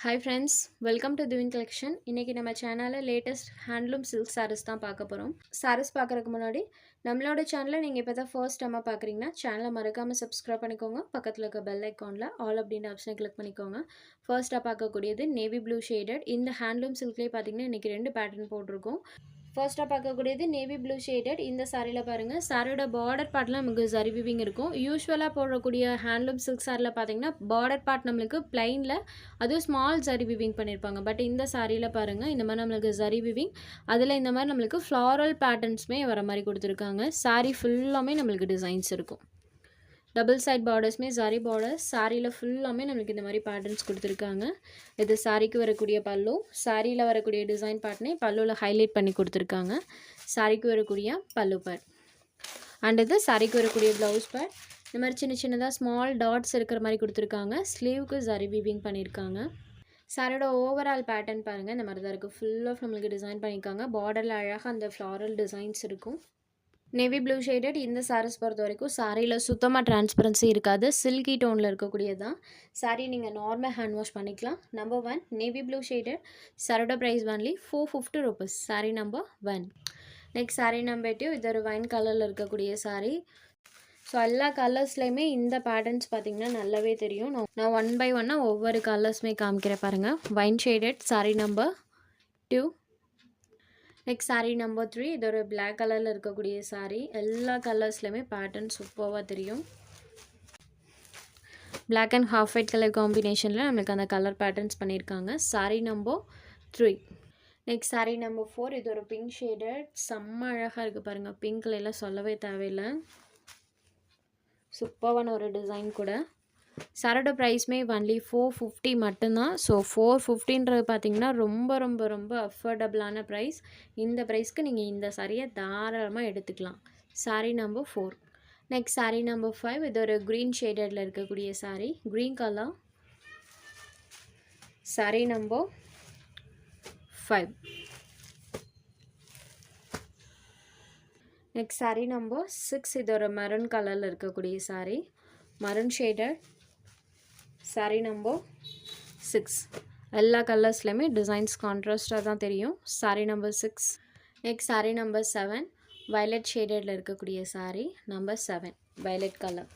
Hi friends, welcome to திவின் collection. இன்றைக்கி நம்ம சேனலில் லேட்டஸ்ட் ஹேண்ட்லூம் சில்க் சாரீஸ் தான் பார்க்க போகிறோம். சாரீஸ் பார்க்குறதுக்கு முன்னாடி நம்மளோட சேனலை நீங்கள் இப்போ தான் ஃபர்ஸ்ட் டைமாக பார்க்குறீங்கன்னா சேனலை மறக்காமல் சப்ஸ்கிரைப் பண்ணிக்கோங்க. பக்கத்தில் இருக்க பெல் ஐக்கானில் ஆல் அப்படின்ற ஆப்ஷனை கிளிக் பண்ணிக்கோங்க. ஃபர்ஸ்ட்டாக பார்க்கக்கூடியது நேவி ப்ளூ ஷேடட். இந்த ஹேண்ட்லூம் சில்க்லேயே பார்த்தீங்கன்னா இன்றைக்கி 2 பேட்டர்ன் போட்டிருக்கோம். ஃபர்ஸ்ட்டாக பார்க்கக்கூடியது நேவி ப்ளூ ஷேடட். இந்த சாரியில் பாருங்கள், சாரியோட பார்டர் பார்ட்லாம் நமக்கு ஜரி வீவிங் இருக்கும். யூஸ்வலாக போடக்கூடிய ஹேண்ட்லூம் சில்க் சாரியில் பார்த்தீங்கன்னா பார்டர் பார்ட் நம்மளுக்கு பிளைனில் அதுவும் ஸ்மால் ஜரி வீவிங் பண்ணியிருப்பாங்க. பட் இந்த சாரியில் பாருங்கள், இந்த மாதிரி நம்மளுக்கு ஜரி வீவிங், அதில் இந்த மாதிரி நம்மளுக்கு ஃப்ளாரல் பேட்டர்ன்ஸுமே வர மாதிரி கொடுத்துருக்காங்க. சாரி ஃபுல்லாமே நம்மளுக்கு டிசைன்ஸ் இருக்கும். டபுள் சைட் பார்டர்ஸ்மே ஜரி பார்டர்ஸ். சாரியில் ஃபுல்லாமே நம்மளுக்கு இந்த மாதிரி பேட்டர்ன்ஸ் கொடுத்துருக்காங்க. இது சாரிக்கு வரக்கூடிய பல்லு. சாரியில் வரக்கூடிய டிசைன் பார்ட்னே பல்லுவில் ஹைலைட் பண்ணி கொடுத்துருக்காங்க. சாரிக்கு வரக்கூடிய பல்லு பேட் அண்ட் இது சாரிக்கு வரக்கூடிய ப்ளவுஸ் பேட். இந்த மாதிரி சின்ன சின்னதாக ஸ்மால் டாட்ஸ் இருக்கிற மாதிரி கொடுத்துருக்காங்க. ஸ்லீவுக்கு ஜரி வீவிங் பண்ணியிருக்காங்க. சாரியோட ஓவரால் பேட்டர்ன் பாருங்கள், இந்த மாதிரி தான் இருக்குது. ஃபுல் ஆஃப் நம்மளுக்கு டிசைன் பண்ணியிருக்காங்க. பார்டரில் அழகாக அந்த ஃப்ளாரல் டிசைன்ஸ் இருக்கும். Navy blue shaded. இந்த சாரீஸ் பொறுத்த வரைக்கும் சாரியில் சுத்தமாக டிரான்ஸ்பரன்சி இருக்காது. சில்கி டோனில் இருக்கக்கூடியது தான். சாரி நீங்கள் நார்மல் ஹேண்ட் வாஷ் பண்ணிக்கலாம். Number 1 navy blue shaded. சாரோட price only 450 rupees. Sari number 1. Next sari number 2. இது ஒரு வைன் கலரில் இருக்கக்கூடிய சாரி. ஸோ எல்லா கலர்ஸ்லையுமே இந்த பேட்டர்ன்ஸ் பார்த்திங்கன்னா நல்லாவே தெரியும். நான் 1 by 1 ஒவ்வொரு கலர்ஸுமே காமிக்கிறேன் பாருங்கள். Wine shaded sari number 2. Next sari number 3. இது ஒரு பிளாக் கலரில் இருக்கக்கூடிய சாரீ. எல்லா கலர்ஸ்லையுமே பேட்டர்ன் சூப்பராக தெரியும். Black and half white colour காம்பினேஷனில் நம்மளுக்கு அந்த கலர் பேட்டர்ன்ஸ் பண்ணியிருக்காங்க. Sari number 3. Next sari number 4. இது ஒரு பிங்க் ஷேடட். செம்ம அழகாக இருக்குது பாருங்கள். பிங்க்ல எல்லாம் சொல்லவே தேவையில்லை. சூப்பரான ஒரு டிசைன் கூட. சாரோட ப்ரைஸ்மே ஒன்லி 450 மட்டும்தான். ஸோ 450ன்றது பார்த்திங்கன்னா ரொம்ப ரொம்ப ரொம்ப அஃபோர்டபுளான ப்ரைஸ். இந்த ப்ரைஸ்க்கு நீங்கள் இந்த சாரியை தாராளமாக எடுத்துக்கலாம். Sari number 4. Next sari number 5. இது ஒரு க்ரீன் ஷேடடில் இருக்கக்கூடிய sari. Green colour. Sari number 5. Next sari number 6. இது ஒரு மெரூன் கலரில் இருக்கக்கூடிய sari. Maroon shaded. Sari number 6. எல்லா கலர்ஸ்லையுமே டிசைன்ஸ் கான்ட்ராஸ்டாக தான் தெரியும். Sari number 6. Next sari number 7. Violet ஷேடடில் இருக்கக்கூடிய sari number 7. Violet colour.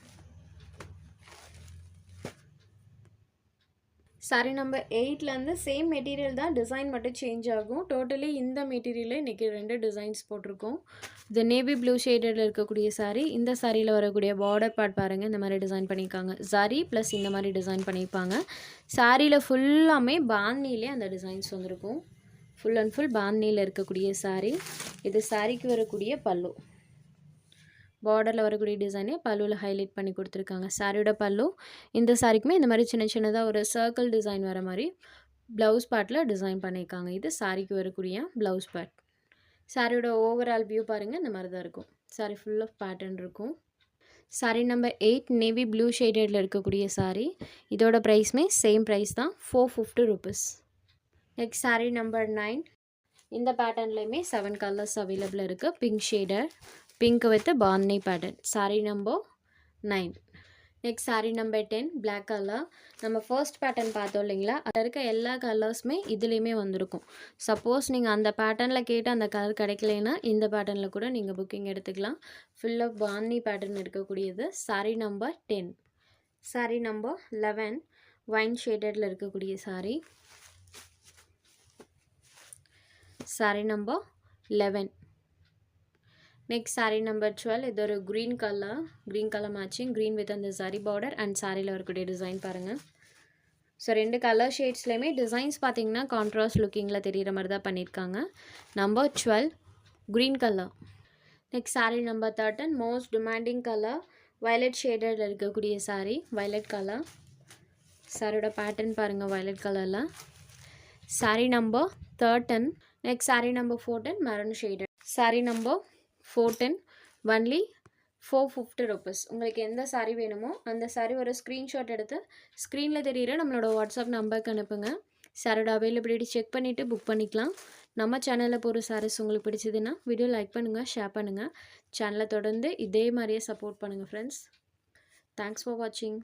Sari number 8லேருந்து சேம் மெட்டீரியல் தான், டிசைன் மட்டும் சேஞ்ச் ஆகும். டோட்டலி இந்த மெட்டீரியலில் இன்றைக்கி 2 டிசைன்ஸ் போட்டிருக்கோம். இது நேவி ப்ளூ ஷேடடில் இருக்கக்கூடிய சாரீ. இந்த சாரியில் வரக்கூடிய பார்டர் பார்ட் பாருங்கள், இந்த மாதிரி டிசைன் பண்ணியிருக்காங்க. சாரி ப்ளஸ் இந்த மாதிரி டிசைன் பண்ணியிருப்பாங்க. சாரியில் ஃபுல்லாமே பாந்தினிலே அந்த டிசைன்ஸ் வந்திருக்கும். ஃபுல் அண்ட் ஃபுல் பாந்தினியில் இருக்கக்கூடிய சாரீ. இது சாரிக்கு வரக்கூடிய பல்லு. பார்டரில் வரக்கூடிய டிசைனே பல்லுவில் ஹைலைட் பண்ணி கொடுத்துருக்காங்க. சாரியோட பல்லு. இந்த சாரிக்குமே இந்த மாதிரி சின்ன சின்னதாக ஒரு சர்க்கிள் டிசைன் வர மாதிரி ப்ளவுஸ் பார்ட்டில் டிசைன் பண்ணியிருக்காங்க. இது சாரிக்கு வரக்கூடிய ப்ளவுஸ் பார்ட். சாரியோட ஓவரால் வியூ பாருங்கள், இந்த மாதிரி தான் இருக்கும். சாரி ஃபுல் ஆஃப் பேட்டர்ன் இருக்கும். Sorry number 8. நேவி ப்ளூ ஷேடடில் இருக்கக்கூடிய சாரீ. இதோட ப்ரைஸ்மே சேம் ப்ரைஸ் தான், 450 rupees. Next sari number 9. இந்த பேட்டர்ன்லேயுமே 7 கலர்ஸ் அவைலபிள் இருக்குது. Pink shader, pink with bandhani pattern. Sari number 9. Next sari number 10. Black colour. நம்ம ஃபர்ஸ்ட் பேட்டர்ன் பார்த்தோம் இல்லைங்களா, அதில் இருக்க எல்லா கலர்ஸுமே இதுலேயுமே வந்திருக்கும். சப்போஸ் நீங்கள் அந்த பேட்டர்னில் கேட்டு அந்த கலர் கிடைக்கலனா இந்த பேட்டர்னில் கூட நீங்கள் புக்கிங் எடுத்துக்கலாம். ஃபுல் ஆஃப் பாந்தினி பேட்டர்ன் இருக்கக்கூடியது. Sari number 10. Sari number 11. Wine ஷேடடில் இருக்கக்கூடிய sari. Sari number 11. Next sari number 12. இது ஒரு green colour matching. Green with அந்த சரி பார்டர் அண்ட் சாரியில் வரக்கூடிய டிசைன் பாருங்கள். ஸோ 2 கலர் ஷேட்ஸ்லையுமே டிசைன்ஸ் பார்த்தீங்கன்னா கான்ட்ராஸ்ட் லுக்கிங்கில் தெரிகிற மாதிரி தான் பண்ணியிருக்காங்க. Number 12 green colour. Next sari number 13. Most demanding colour. Violet ஷேடடில் இருக்கக்கூடிய சாரீ. Violet colour. சாரியோட பேட்டர்ன் பாருங்கள் வயலட் கலரில். Sari number 13. Next sari number 14. Maroon shaded. Sari number 14. Only 450 rupees. உங்களுக்கு எந்த சாரீ வேணுமோ அந்த சாரீ ஒரு ஸ்க்ரீன்ஷாட் எடுத்து ஸ்க்ரீனில் தெரிகிற நம்மளோட வாட்ஸ்அப் நம்பருக்கு அனுப்புங்க. சாரோட அவைலபிலிட்டி செக் பண்ணிவிட்டு புக் பண்ணிக்கலாம். நம்ம சேனலில் போகிற சாரீஸ் உங்களுக்கு பிடிச்சதுன்னா வீடியோ லைக் பண்ணுங்கள், ஷேர் பண்ணுங்கள். சேனலை தொடர்ந்து இதே மாதிரியே சப்போர்ட் பண்ணுங்கள் ஃப்ரெண்ட்ஸ். தேங்க்ஸ் ஃபார் வாட்சிங்.